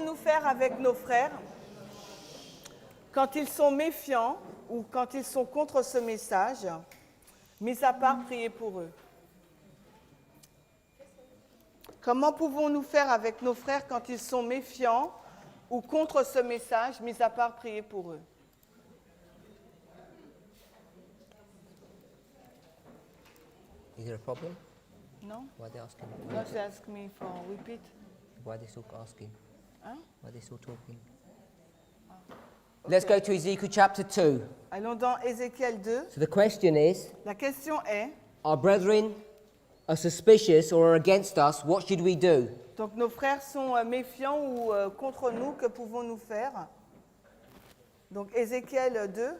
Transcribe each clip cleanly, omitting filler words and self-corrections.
pouvons-nous faire avec nos frères quand ils sont méfiants ou quand ils sont contre ce message, mis à part prier pour eux? Comment pouvons-nous faire avec nos frères quand ils sont méfiants ou contre ce message, mis à part prier pour eux? Is there a problem? Non? Why are they asking? Don't ask me for repeat. Why are they still asking? Hein? Why are they still talking? Ok. Let's go to Ezekiel chapter 2. Allons dans Ézéchiel 2. So the question is, La question est, our brethren are suspicious or are against us, what should we do? donc nos frères sont méfiants ou contre nous, que pouvons-nous faire? Donc Ézéchiel 2.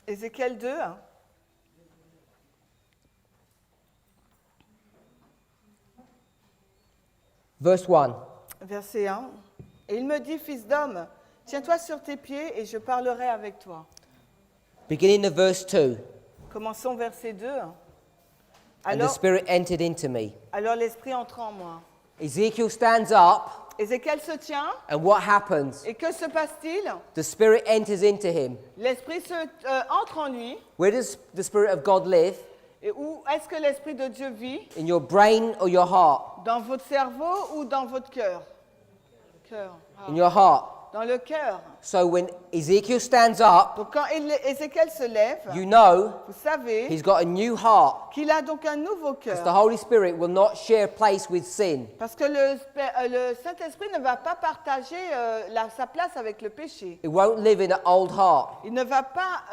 Ézéchiel 2. Verse 1. Verset 1. Et il me dit, fils d'homme, tiens-toi sur tes pieds et je parlerai avec toi. Beginning of verse 2. Commençons verset 2. And the Alors, Spirit entered into me. alors l'esprit entre en moi. Ezekiel stands up, Ézéchiel se tient. and what happens? Et que se passe-t-il? The Spirit enters into him. L'esprit entre en lui. Where does the Spirit of God live? Et où est-ce que l'esprit de Dieu vit? In your brain or your heart? Dans votre cerveau ou dans votre cœur? Cœur. Ah. In your heart. Dans le cœur. So when Ezekiel stands up, Donc quand Ézéchiel se lève, you know vous savez he's got a new heart. qu'il a donc un nouveau Because the cœur. Holy Spirit will not share place with sin. Parce que le Saint-Esprit ne va pas partager sa place avec le péché. It won't live in an old heart. Il ne va pas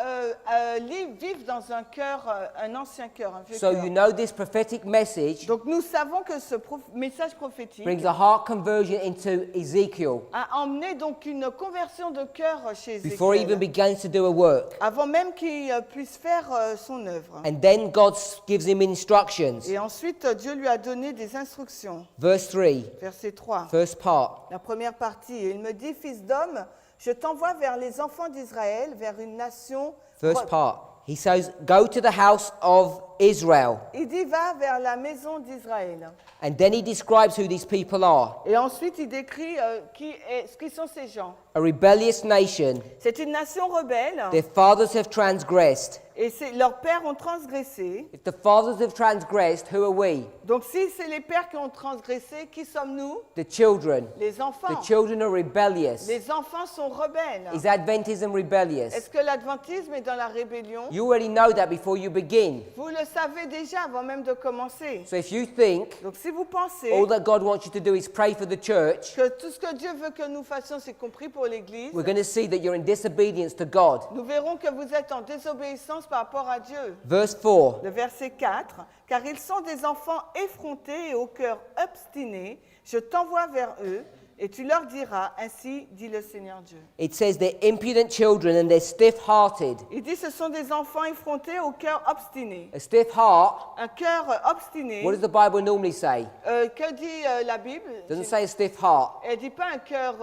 vivre dans un cœur, un ancien cœur, un vieux So cœur. you know this prophetic message Donc nous savons que ce message prophétique brings a heart conversion into Ezekiel a emmené donc une conversion de cœur chez before he even Ézéchiel, begins to do a work. avant même qu'il puisse faire son œuvre. And then God gives him instructions. Et ensuite, Dieu lui a donné des instructions. Verse 3, Verset 3, first part. la première partie. Et il me dit, fils d'homme, je t'envoie vers les enfants d'Israël, vers une nation. First part. He says, go to the house of Israel. Il dit, va vers la maison d'Israël. And then he describes who these people are. Et ensuite, il décrit qui sont ces gens. A rebellious nation. C'est une nation rebelle. Their fathers have transgressed. Et leurs pères ont transgressé. If the fathers have transgressed, who are we? Donc si c'est les pères qui ont transgressé, qui sommes-nous? The children. Les enfants. The children are rebellious. Les enfants sont rebelles. Is Adventism rebellious? Est-ce que l'adventisme est dans la rébellion? You already know that before you begin. Vous le savez déjà avant même de commencer. So if you think Donc si vous pensez all that God wants you to do is pray for the church, que tout ce que Dieu veut que nous fassions, c'est compris pour l'Église, we're going to see that you're in disobedience to God. nous verrons que vous êtes en désobéissance par rapport à Dieu. Verse 4. Le verset 4, « Car ils sont des enfants effrontés et au cœur obstiné, je t'envoie vers eux, et tu leur diras, ainsi dit le Seigneur Dieu. » It says they're impudent children and they're stiff-hearted. Il dit, ce sont des enfants effrontés au cœur obstiné. A stiff heart, Un cœur obstiné, what does the Bible normally say? que dit la Bible? It doesn't say a stiff heart. Elle dit pas un cœur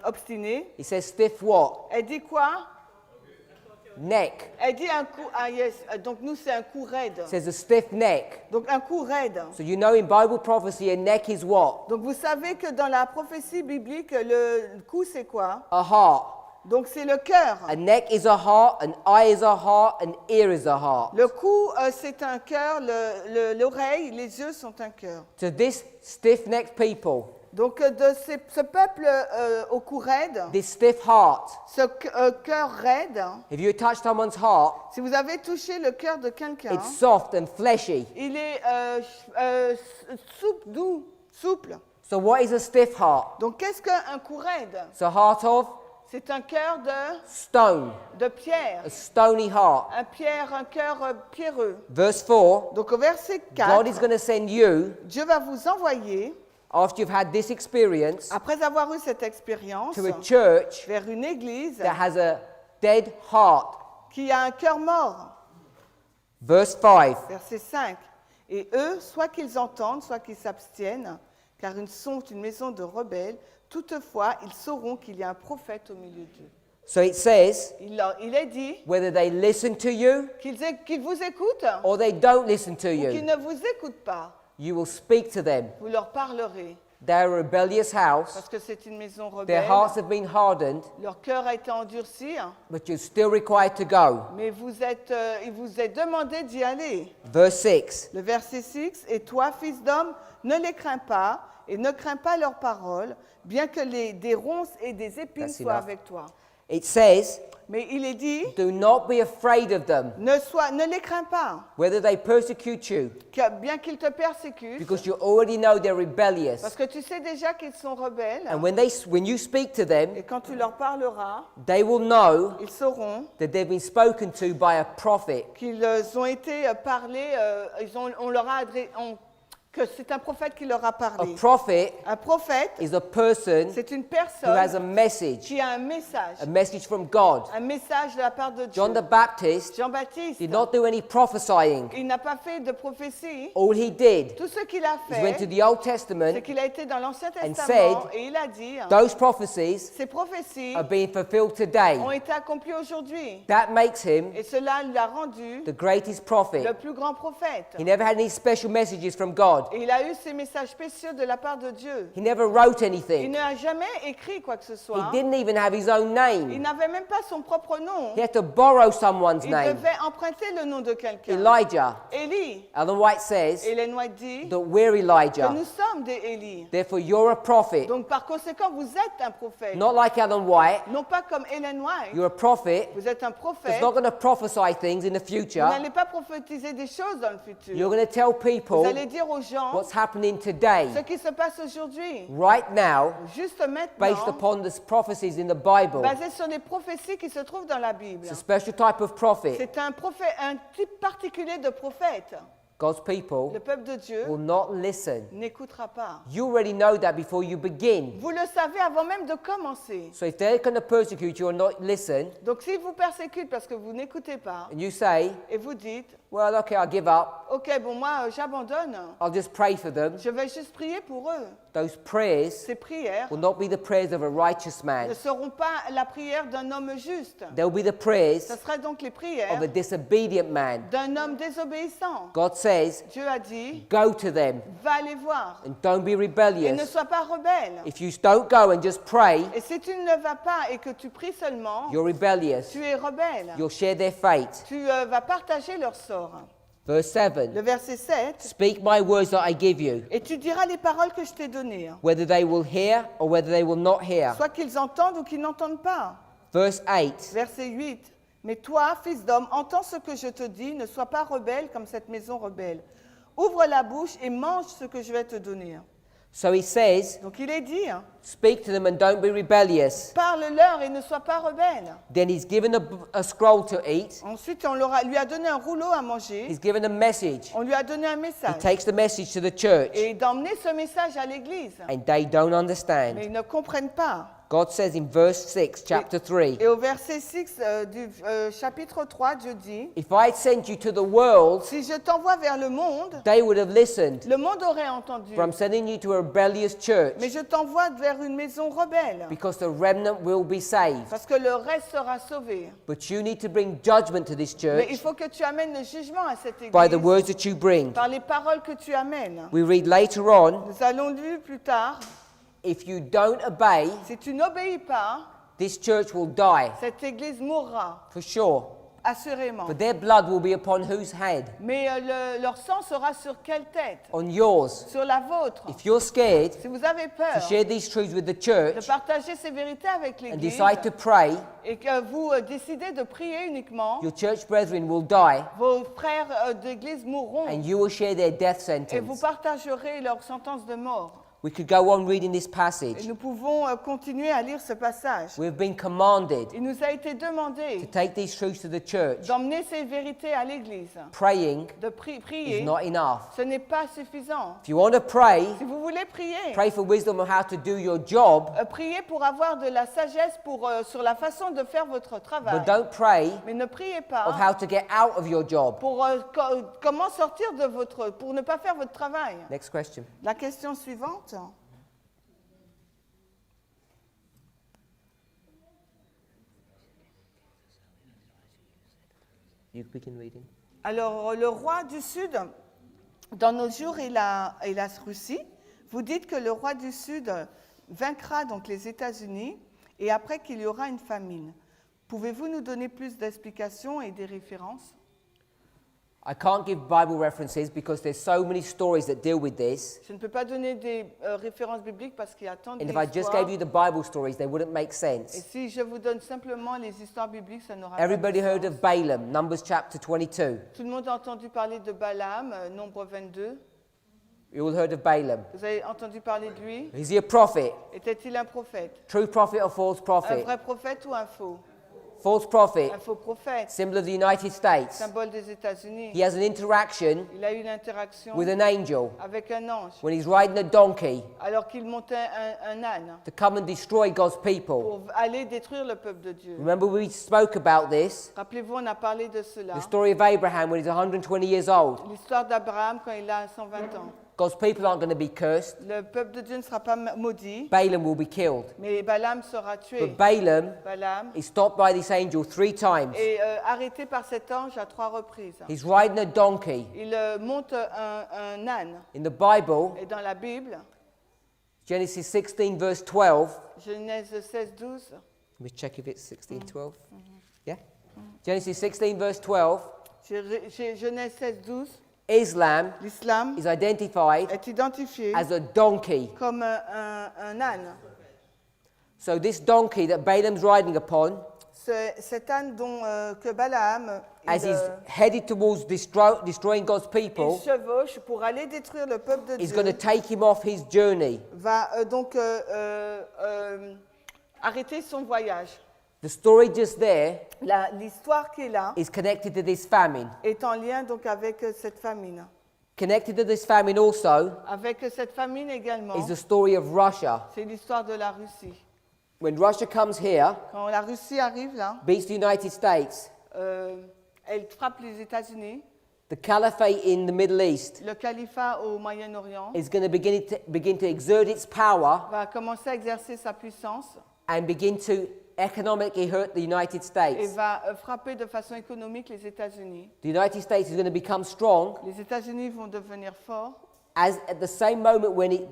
obstiné. It says stiff what? Elle dit quoi? Neck. Elle dit un cou. Ah yes. Donc nous c'est un cou raide. It says a stiff neck. Donc un cou raide. So you know in Bible prophecy a neck is what? Donc vous savez que dans la prophétie biblique le cou c'est quoi? A heart. Donc c'est le cœur. A neck is a heart, an eye is a heart, an ear is a heart. Le cou c'est un cœur, l'oreille, les yeux sont un cœur. To this stiff-necked people, Donc de ce peuple au cou raide, this stiff heart, ce cœur raide, if you touch someone's heart, si vous avez touché le cœur de quelqu'un, it's soft and fleshy. il est souple, doux, souple. So what is a stiff heart? Donc qu'est-ce qu'un cou raide? It's a heart of C'est un cœur stone, de pierre, a stony heart. un cœur pierreux. Verse 4, Donc au verset God 4, is going to send you, Dieu va vous envoyer, after you've had this experience, après avoir eu cette expérience, to a church vers une église that has a dead heart. qui a un cœur mort. Verse 5, Verset 5. Et eux, soit qu'ils entendent, soit qu'ils s'abstiennent, car ils sont une maison de rebelles, toutefois ils sauront qu'il y a un prophète au milieu d'eux. So it says, il est dit whether they listen to you qu'ils vous écoutent or they don't listen to ou qu'ils you, ne vous écoutent pas. you will speak to them. Vous leur parlerez They're a rebellious house. parce que c'est une maison Their rebelle. hearts have been hardened, Leur cœur a été endurci, but you're still required to go. mais il vous est demandé d'y aller. Verse 6. Le verset 6, « Et toi, fils d'homme, ne les crains pas et ne crains pas leurs paroles, bien que des ronces et des épines That's soient enough. avec toi. It says, » Mais il est dit, do not be afraid of them, ne les crains pas, whether they persecute you, bien qu'ils te persécutent, because you already know they're rebellious. parce que tu sais déjà qu'ils sont rebelles, And when you speak to them, et quand tu leur parleras, they will know ils sauront that they've been spoken to by a prophet. qu'ils ont été parlés, on leur a que c'est un prophète qui leur a A parlé. prophet Un prophète, is a person c'est une who has personne a message qui a un message from God. de la part de Dieu. John the Baptist Jean-Baptiste, did not do any prophesying. il n'a pas fait de prophétie. All he did Tout ce qu'il a is went to fait, the Old c'est Testament. qu'il a été dans l'Ancien said, Testament et il a dit, Those prophecies ces prophéties are being fulfilled today. ont été accomplies aujourd'hui. That makes him Et cela l'a rendu the greatest prophet. le plus grand prophète. He never had any special messages from God. Et il a eu ces messages spéciaux de la part de Dieu. He never wrote Il anything. n'a jamais écrit quoi que ce He soit. didn't even have his own Il name. n'avait même pas son propre nom. He had to borrow someone's Il name. devait emprunter le nom de quelqu'un. Elijah. Élie. Ellen White says Ellen White dit that we're que Elijah. nous sommes des Élie. Therefore, you're a prophet. Donc par conséquent, vous êtes un prophète. Not like Ellen White. Non pas comme Ellen White. You're a prophet Vous êtes un that's prophète. not going to prophesy things in the Vous future. n'allez pas prophétiser des choses dans le futur. You're going to tell Vous people allez dire aux gens what's happening today, ce qui se passe aujourd'hui. right now, Juste based maintenant, upon the prophecies in the Bible. basé sur les prophéties qui se trouvent dans la Bible. It's a special type of prophet. C'est un type particulier de prophète. God's people Le peuple de Dieu will not listen. n'écoutera pas. You already know that before you begin. Vous le savez avant même de commencer. So if they're going to persecute you or not listen, Donc s'ils vous persécutent parce que vous n'écoutez pas and you say, et vous dites, well, okay, I'll give up. ok, bon moi j'abandonne, I'll just pray for them. je vais juste prier pour eux. Those prayers Ces prières will not be the prayers of a righteous ne man. seront pas la prière d'un homme juste. They'll be the prayers Ce sera donc les of prières a disobedient man. d'un homme désobéissant. God says, Dieu a dit, go to them va les voir and don't be et ne rebellious. sois pas rebelle. If you don't go and just pray, Et si tu ne vas pas et que tu pries seulement, you're rebellious. tu es rebelle. You'll share their fate. Tu vas partager leur sort. Verse 7. Le verset 7, Speak my words that I give you, et tu diras les paroles que je t'ai données, whether they will hear or whether they will not hear. soit qu'ils entendent ou qu'ils n'entendent pas. Verse 8. Verset 8, mais toi, fils d'homme, entends ce que je te dis, ne sois pas rebelle comme cette maison rebelle. Ouvre la bouche et mange ce que je vais te donner. So he says, Donc il est dit, speak to them and don't be rebellious. parle-leur et ne sois pas rebelle. Then he's given a scroll to eat. Ensuite, lui a donné un rouleau à manger, He's given a message. on lui a donné un He message, takes the message to the church et d'emmener ce message à l'église. and they don't Mais understand. ils ne comprennent pas. God says in verse 6, chapter 3, Et au verset 6 du chapitre 3, Dieu dit, if I had sent you to the world, si je t'envoie vers le monde, they would have listened. le monde aurait entendu. But I'm sending you to a rebellious church Mais je t'envoie vers une maison rebelle, because the remnant will be saved. parce que le reste sera sauvé. But you need to bring judgment to this Mais il church faut que tu amènes le jugement à cette by the église words that you bring. par les paroles que tu amènes. We read later on, Nous allons lire plus tard, if you don't obey, si tu n'obéis pas, this church will die, cette église mourra, for sure. assurément. But their blood will be upon whose head? Mais leur sang sera sur quelle tête? On yours. Sur la vôtre. If you're scared Si vous avez peur to share these truths with the de church partager ces vérités avec and l'église decide to pray, et que vous décidez de prier uniquement, your church brethren will die vos frères d'église mourront and you will share their death et vous sentence. partagerez leur sentence de mort. We could go on reading this Et passage. nous pouvons continuer à lire ce passage. We've been commanded Il nous a été to demandé take these truths to the church. d'emmener ces vérités à l'église, Praying de is prier. not enough. Ce n'est pas suffisant. If you want to pray, Si vous voulez prier, pray for wisdom on how to do your job, priez pour avoir de la sagesse sur la façon de faire votre travail. but don't pray Mais ne priez of pas how to get out of your job. pour comment sortir pour ne pas faire votre travail. Next question. La question suivante. You begin reading. Alors, le roi du Sud, dans nos jours, et la Russie, vous dites que le roi du Sud vaincra donc les États-Unis et après qu'il y aura une famine. Pouvez-vous nous donner plus d'explications et des références? I can't give Bible references because there's so many stories that deal with this. Je ne peux pas donner des références bibliques parce qu'il y a tant And if I just d'histoires. gave you the Bible stories, they wouldn't make Et sense. si je vous donne simplement les histoires bibliques, ça n'aura pas Everybody de heard sens. of Balaam, Numbers chapter 22. Tout le monde a entendu parler de Balaam, Nombre 22. You all heard of Balaam. Vous avez entendu parler de lui? Is he a prophet? Était-il un prophète? True prophet or false Un prophet? vrai prophète ou un faux? False prophet, Un faux prophète, symbol of the United States. symbole des États-Unis. He has an interaction Il a eu une interaction with an angel avec un ange when he's riding a donkey alors qu'il montait un âne to come and destroy God's people. pour aller détruire le peuple de Dieu. Remember we spoke about this, Rappelez-vous, on a parlé de cela. the story of Abraham when he's 120 years old. L'histoire d'Abraham quand il a 120 ans. God's people aren't going to be cursed. Le peuple de Dieu ne sera pas maudit, Balaam will be killed. mais Balaam sera tué. But Balaam Balaam is stopped by this angel 3 times. est arrêté par cet ange à 3 reprises. He's riding a donkey. Il monte un âne. In the Bible, Et dans la Bible, Genesis 16 verse 12. Genèse 16, 12, Let me check if it's 16, 12. Yeah? Genesis 16 verse 12. Genèse 16, 12, Islam l'islam is identified est identifié as a donkey. comme un âne. So this donkey that Balaam's riding upon, Cet âne que Balaam as he's headed towards destroying God's il people, chevauche pour aller détruire le peuple de is going to Dieu, take him off his journey. va donc arrêter son voyage. The story just there L'histoire qui est là is connected to this famine. est en lien donc avec cette famine. Connected to this famine also Avec cette famine également, is the story of Russia. c'est l'histoire de la Russie. When Russia comes here, Quand la Russie arrive là, beats the United States, elle frappe les États-Unis. the caliphate in the Middle East Le califat au Moyen-Orient is going to begin to exert its power va commencer à exercer sa puissance and begin to economically hurt the United et States. va frapper de façon économique les États-Unis. The United States is going to become strong Les États-Unis vont devenir forts. as at the same moment when it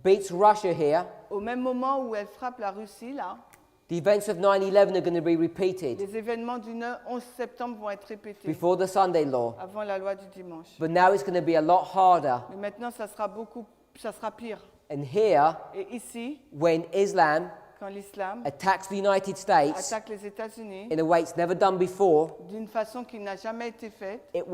beats Russia here, Au même moment où elle frappe la Russie, là, the events of 9/11 are going to be repeated les événements du 11 septembre vont être répétés before the Sunday law. avant la loi du dimanche. But now it's going to be a lot harder. Mais maintenant, ça sera pire. And here, Et ici, when Islam quand l'islam attacks the United States attaque les États-Unis in a way it's never done before, d'une façon qui n'a jamais été faite, it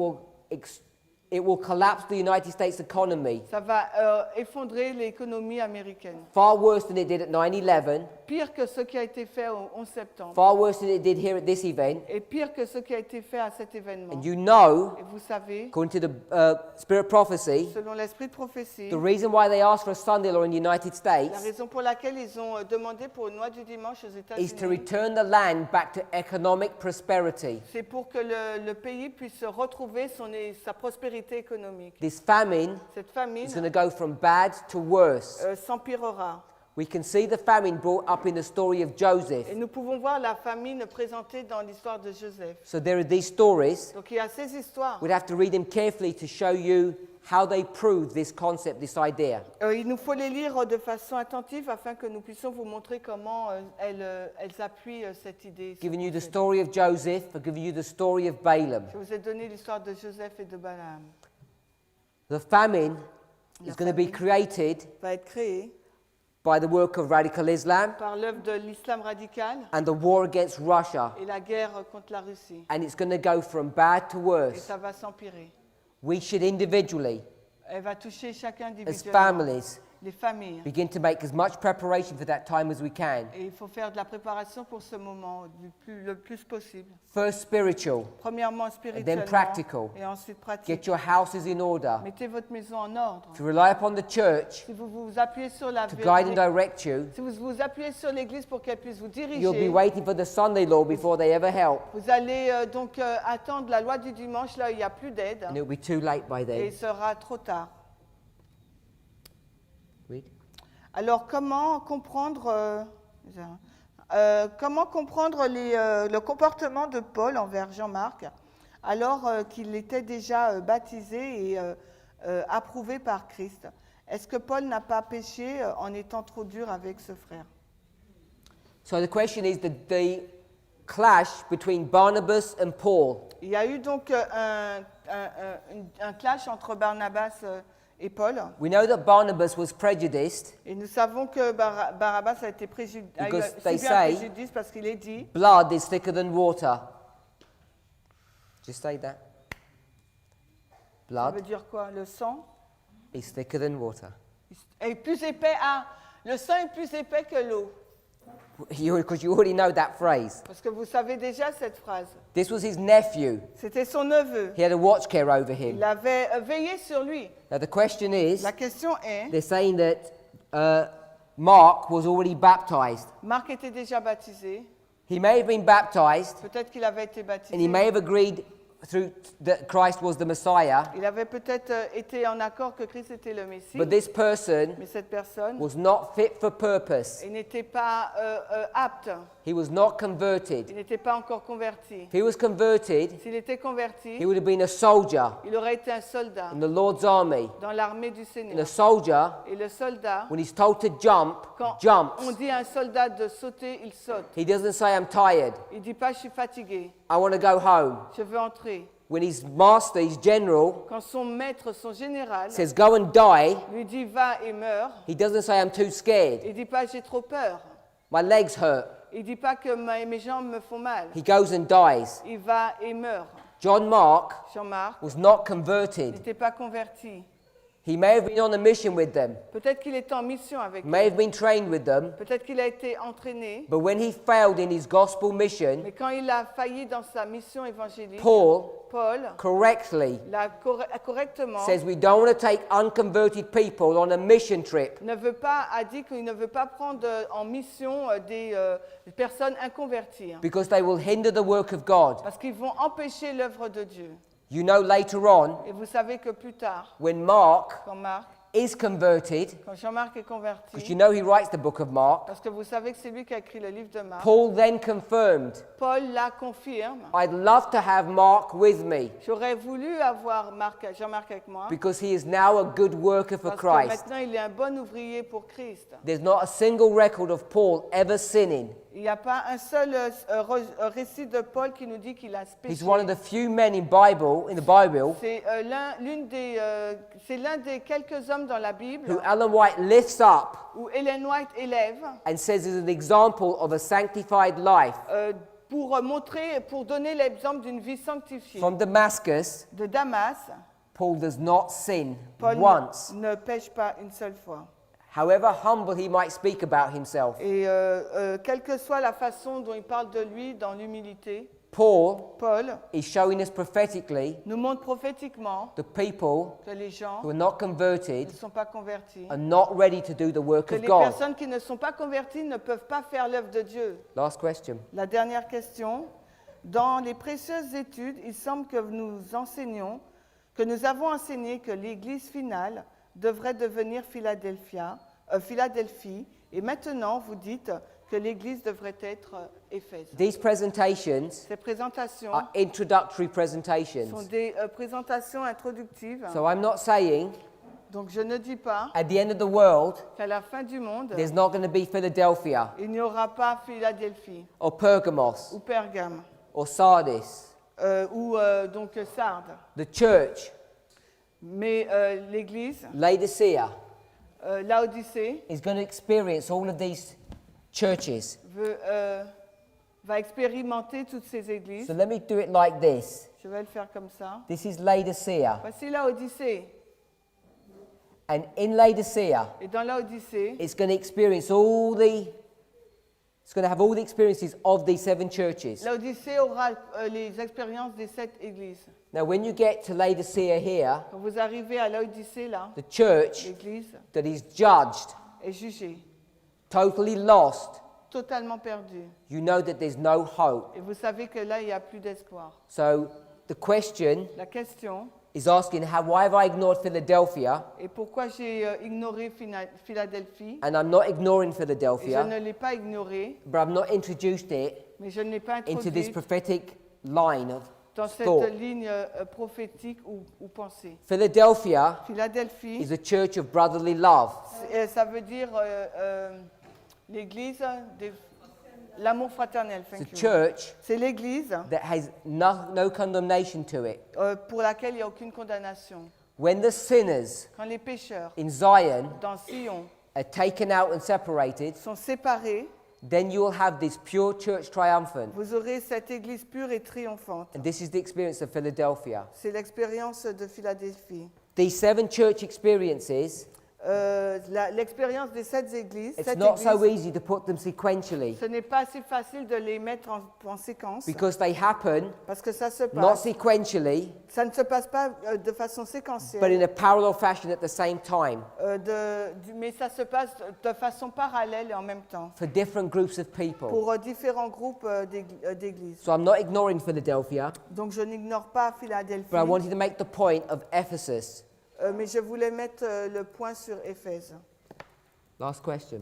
will collapse the United States economy ça va effondrer l'économie américaine. far worse than it did at 9/11, Pire que ce qui a été fait au 11 septembre. far worse than it did here at this event. Et pire que ce qui a été fait à cet événement. And you know, Et vous savez, according to the spirit prophecy, selon l'esprit de prophétie, the reason why they asked for a Sunday law in the United la States raison pour laquelle ils ont demandé pour une loi du dimanche aux is to États-Unis, return the land back to economic prosperity. c'est pour que le pays puisse retrouver sa prospérité économique. This famine Cette famine is going to go from bad to worse. s'empirera. We can see the famine brought up in the story of Joseph. Et nous pouvons voir la famine présentée dans l'histoire de Joseph. So there are these stories. Donc il y a ces histoires. We'd have to read them carefully to show you how they prove this concept, this idea. Il nous faut les lire de façon attentive afin que nous puissions vous montrer comment elles appuient cette idée. Giving you the story of Joseph, I've given you the story of Balaam. Je vous ai donné l'histoire de Joseph et de Balaam. The famine La is going to be famine created va être créée by the work of radical Islam par l'œuvre de l'islam radical and the war against Russia. et la guerre contre la Russie. And it's going to go from bad to Et worse. ça va s'empirer. We should individually, Elle va toucher chacun as individuellement. families, Les familles. begin to make as much preparation for that time as we can. Et il faut faire de la préparation pour ce moment le plus possible. First spiritual, Premièrement spirituellement practical. et ensuite get pratique. your houses in order. Mettez votre maison en ordre. To rely upon the church Si vous vous appuyez sur la to guide and direct you. si vous vous appuyez sur l'Église pour qu'elle puisse vous You'll be diriger, waiting for the Sunday law before they ever help. vous allez donc attendre la loi du dimanche là où il n'y a plus d'aide And it'll be too late by et then. il sera trop tard. Read. Alors comment comprendre le comportement de Paul envers Jean-Marc alors qu'il était déjà baptisé et approuvé par Christ. Est-ce que Paul n'a pas péché en étant trop dur avec ce frère? So the question is the clash between Barnabas and Paul. Il y a eu donc un clash entre Barnabas et Paul. We know that Barnabas was prejudiced. Et nous savons que Barabbas a été Because subi they un say- préjudice parce qu'il est dit Blood is thicker than water. Just say that. ça Blood veut dire quoi? Le sang is thicker than water. est plus épais. Ah, le sang est plus épais que l'eau. Because you already know that phrase. Parce que vous savez déjà cette phrase. This was his nephew. C'était son neveu. He had a watch care over him. Il avait veillé sur lui. Now the question is, La question est, they're saying that Mark was already baptized. Marc était déjà baptisé. He may have been baptized, Peut-être qu'il avait été and he baptisé. may have agreed through that Christ was the Messiah. Il avait peut-être été en accord que Christ était le Messie. But this person Mais cette personne, was not fit for purpose. il n'était pas apte. He was not converted. Il n'était pas encore converti. If he was converted, S'il était converti, he would have been a soldier il aurait été un soldat in the Lord's army. dans l'armée du And a Seigneur. soldier, Et le soldat, when he's told to jump, quand on jumps. dit à un soldat de sauter, il saute. He doesn't say, I'm tired. Il ne dit pas, je suis fatigué, I want to go home. je veux entrer. When his master, his general, Quand son maître, son général, says, go and die, lui dit va et meurs, he doesn't say, I'm too scared. il ne dit pas j'ai trop peur. My legs hurt. Il ne dit pas que mes jambes me font mal. He goes and dies. Il va et meurt. John Mark Jean-Marc was not converted. n'était pas converti. He may have been on a mission with them, Peut-être qu'il était en mission avec eux. may have been trained with them, Peut-être qu'il a été entraîné. but when he failed in his gospel mission, Mais quand il a failli dans sa mission évangélique, Paul Paul correctly l'a correctement says we don't want to take unconverted people on a mission trip a dit qu'il ne veut pas prendre en mission des personnes inconverties. because they will hinder the work of God. Parce qu'ils vont empêcher l'œuvre de Dieu. You know, later on, Et vous savez que plus tard, when Mark quand Marc, is converted, quand Jean-Marc est because converti, you know he writes the book of Mark, parce que vous savez que c'est lui qui a écrit le livre de Marc, Paul then confirmed, Paul la confirme. I'd love to have Mark with me J'aurais voulu avoir Jean-Marc avec moi, because he is now a good worker for parce que Christ. maintenant il est un bon ouvrier pour Christ. There's not a single record of Paul ever sinning. Il n'y a pas un seul récit de Paul qui nous dit qu'il a péché. He's one of the few men in the Bible, C'est l'un des quelques hommes dans la Bible who Ellen White lifts up où Ellen White élève and says is an example of a sanctified life. pour donner l'exemple d'une vie sanctifiée. From Damascus, De Damas, Paul does not sin Paul once, ne pêche pas une seule fois. however humble he might speak about himself. Et quelle que soit la façon dont il parle de lui dans l'humilité, Paul Paul is showing us prophetically nous montre prophétiquement the people que les gens who are not ne converted sont pas convertis, are not ready to do the work que of les God. personnes qui ne sont pas converties ne peuvent pas faire l'œuvre de Dieu. Last question. La dernière question. Dans les précieuses études, il semble que nous avons enseigné que l'Église finale devrait devenir Philadelphie, et maintenant vous dites que l'Église devrait être Éphèse. These presentations Ces présentations are introductory sont presentations. des présentations introductives. So I'm not saying Donc je ne dis pas at the end of the world qu'à la fin du monde, there's not going to be Philadelphia il n'y aura pas Philadelphie or Pergamos ou Pergame or Sardis. ou donc Sardes. The church, Mais l'Église, Laodicea, Laodicée, is going to experience all of these churches. va expérimenter toutes ces églises. So let me do it like this. Je vais le faire comme ça. This is Laodicea. Voici Laodicée. And in Laodicea, Et dans Laodicée, it's going to experience it's going to have all the experiences of these 7 churches. Laodicée aura les expériences des 7 églises. Now, when you get to Laodicea here, Quand vous arrivez à Laodicée, là, the church l'église that is judged, est jugée, totally lost, totalement perdue. you know that there's no hope. Et vous savez que là, il n'y a plus d'espoir. So the question La question is asking, why have I ignored Philadelphia? est pourquoi j'ai ignoré Philadelphie. And I'm not ignoring Et je Philadelphia, ne l'ai pas ignoré, but I've not introduced it mais je ne l'ai pas into this introduit prophetic line of dans cette thought. ligne prophétique ou pensée. Philadelphia Philadelphie, is a church of brotherly love. ça veut dire l'église, l'amour fraternel. It's a Thank you. church C'est l'église that has no condemnation to it. pour laquelle il n'y a aucune condamnation. When the sinners Quand les pécheurs in Zion dans Sion are taken out and separated, sont séparés, then you will have this pure church triumphant. vous aurez cette église pure et triomphante. And this is the experience of Philadelphia. C'est l'expérience de Philadelphie. These 7 church experiences, L'expérience des 7 églises, it's sept not so églises, easy to put them sequentially ce n'est pas si facile de les mettre en séquence because they happen parce que ça se not passe. sequentially Ça ne se passe pas de façon but in séquentielle, a parallel fashion at the same time mais ça se passe de façon parallèle et en même temps for different groups of people. pour différents groupes d'églises. So I'm not ignoring Philadelphia, Donc je n'ignore pas Philadelphie, but I wanted to make the point of Ephesus. mais je voulais mettre le point sur Éphèse. Last question.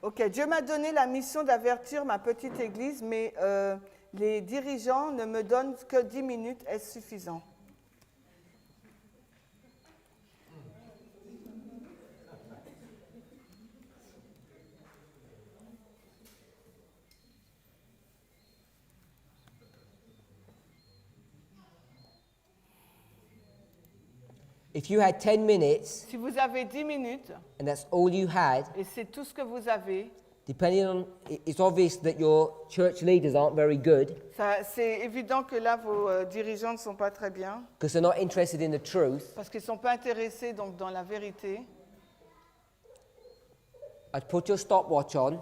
Ok, Dieu m'a donné la mission d'avertir ma petite église, mais les dirigeants ne me donnent que 10 minutes. Est-ce suffisant? If you had 10 minutes Si vous avez 10 minutes, and that's all you had, et c'est tout ce que vous avez, depending on, it's obvious that your church leaders aren't very good c'est évident que là, vos dirigeants ne sont pas très bien, because they're not interested in the truth. parce qu'ils ne sont pas intéressés donc, dans la vérité. I'd put your stopwatch on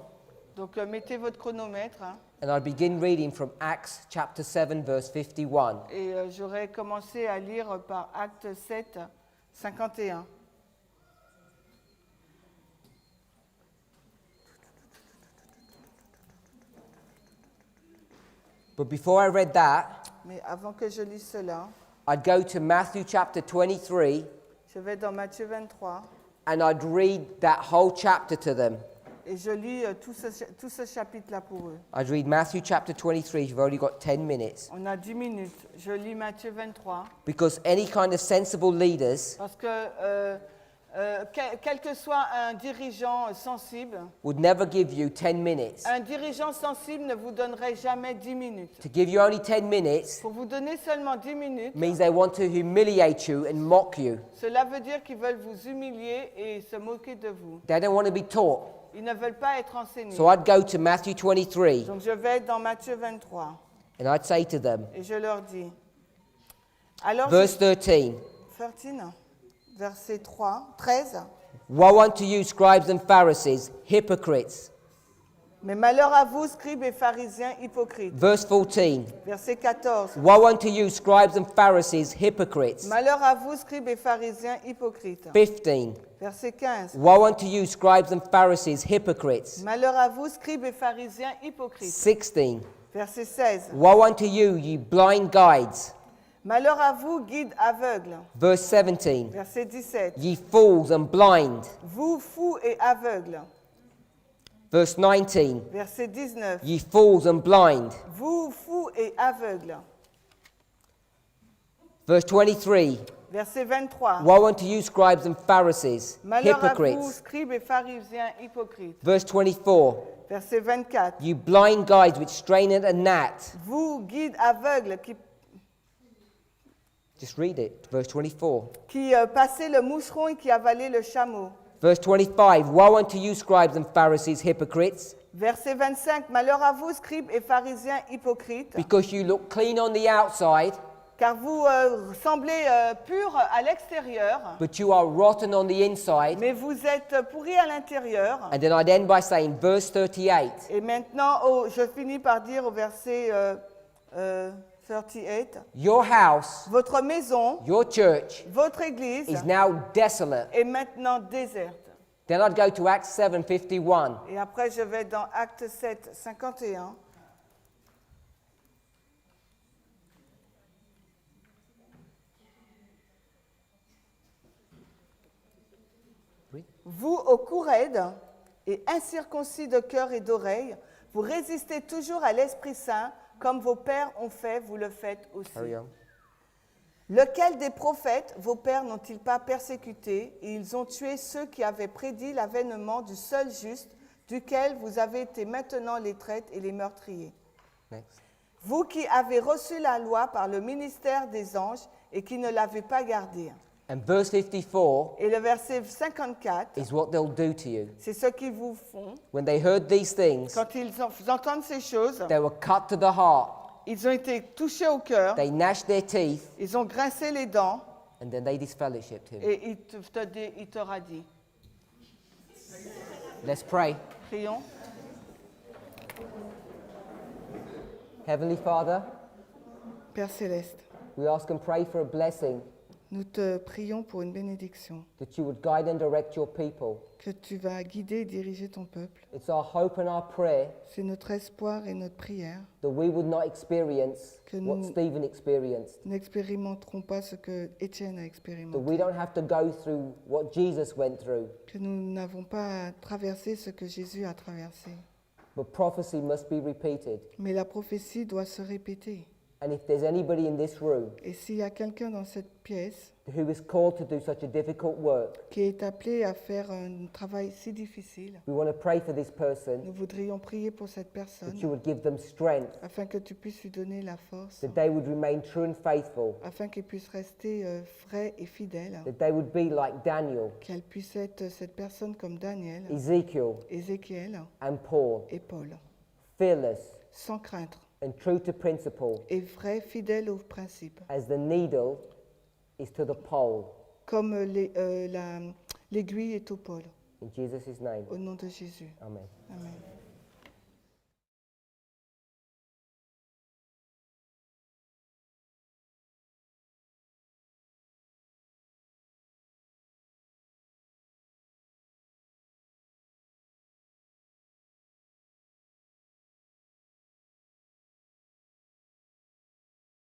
Donc mettez votre chronomètre, hein, and I'd begin reading from Acts chapter 7 verse 51. et j'aurais commencé à lire par Acte 7, 51. But before I read that, Mais avant que je lise cela, I'd go to Matthew chapter 23 je vais dans Matthieu 23 and I'd read that whole chapter to them. et je lis tout ce chapitre-là pour eux. I'd read Matthew chapter 23, you've only got 10 minutes. On a 10 minutes. Je lis Matthieu 23 Because any kind of sensible leaders parce que quel que soit un dirigeant sensible, would never give you 10 minutes. un dirigeant sensible ne vous donnerait jamais 10 minutes. To give you only 10 minutes Pour vous donner seulement 10 minutes, means they want to humiliate you and mock you. cela veut dire qu'ils veulent vous humilier et se moquer de vous. They don't want to be taught. Ils ne veulent pas être enseignés. So I'd go to Matthew 23 Donc je vais dans Matthieu 23 and I'd say to them, et je leur dis. Alors, verse 13, 13, verset 13. woe unto you, scribes and Pharisees, hypocrites. Mais malheur à vous, scribes et pharisiens hypocrites. Verse 14, Verset 14. woe unto you, scribes and Pharisees, hypocrites. Malheur à vous, scribes et pharisiens hypocrites. 15, Verset 15. woe unto you, scribes and Pharisees, hypocrites. Malheur à vous, scribes et pharisiens hypocrites. 16, Verset 16. woe unto you, you blind guides. Malheur à vous, guides aveugles. Verse 17, Verset 17. ye fools and blind. Vous, fous et aveugles. Verse 19, Verset 19. ye fools and blind. Vous, fous et aveugles. Verse 23, Verset 23. woe unto you, scribes and Pharisees, Malheur à vous, hypocrites. scribes et pharisiens hypocrites. Verse 24, Verset 24. you blind guides which strain at a gnat. Vous, guides aveugles Just read it. Verse 24. qui passez le moucheron et qui avalez le chameau. Verse 25, woe unto you, scribes and Pharisees, hypocrites, Verset 25. Malheur à vous, scribes et pharisiens hypocrites, because you look clean on the outside, car vous semblez purs à l'extérieur, but you are rotten on the inside. mais vous êtes pourris à l'intérieur. And then I'd end by saying, verse 38, Et maintenant, je finis par dire au verset 38, your house, votre maison, your church, votre église is now desolate. est maintenant déserte. Then I'd go to Acts 7:51. Et après, je vais dans Acte 7, 51. Read. Vous, au cou raide et incirconcis de cœur et d'oreille, vous résistez toujours à l'Esprit Saint, comme vos pères ont fait, vous le faites aussi. Carry on. Lequel des prophètes vos pères n'ont-ils pas persécuté, et ils ont tué ceux qui avaient prédit l'avènement du seul juste, duquel vous avez été maintenant les traîtres et les meurtriers. Next. Vous qui avez reçu la loi par le ministère des anges et qui ne l'avez pas gardée. And verse 54 Et le verset 54, is what they'll do to you. c'est ce qu'ils vous font. When they heard these things, Quand ils entendent ces choses, they were cut to the heart. ils ont été touchés au cœur, They gnashed their teeth, ils ont grincé les dents, and then they disfellowshipped him. et il t'aura dit. Let's pray. Prions. Heavenly Father, Père Céleste, we ask and pray for a blessing, nous te prions pour une bénédiction, that you would guide and direct your people. que tu vas guider et diriger ton peuple. It's our hope and our prayer C'est notre espoir et notre prière. that we would not experience Que what nous- Stephen experienced, N'expérimenterons pas ce que Étienne a that we expérimenté, don't have to go through what Jesus went through, que nous n'avons pas à traverser ce que Jésus a traversé. but prophecy must be repeated. Mais la prophétie doit se répéter. And if there's anybody in this room Et s'il y a quelqu'un dans cette pièce who is called to do such a difficult work, qui est appelé à faire un travail si difficile, we want to pray for this person, nous voudrions prier pour cette that you personne would give them strength, afin que tu puisses lui donner la force, that they would remain true and faithful, afin qu'il puisse rester vrai et fidèle, that they would be like Daniel, qu'elle puisse être cette personne comme Daniel, Ezekiel, Ézéchiel and Paul, et Paul, fearless sans crainte, and true to principle, et vrai, fidèle aux principes, as the needle is to the pole. comme l'aiguille est au pôle. In Jesus' name, Au nom de Jésus. amen. Amen.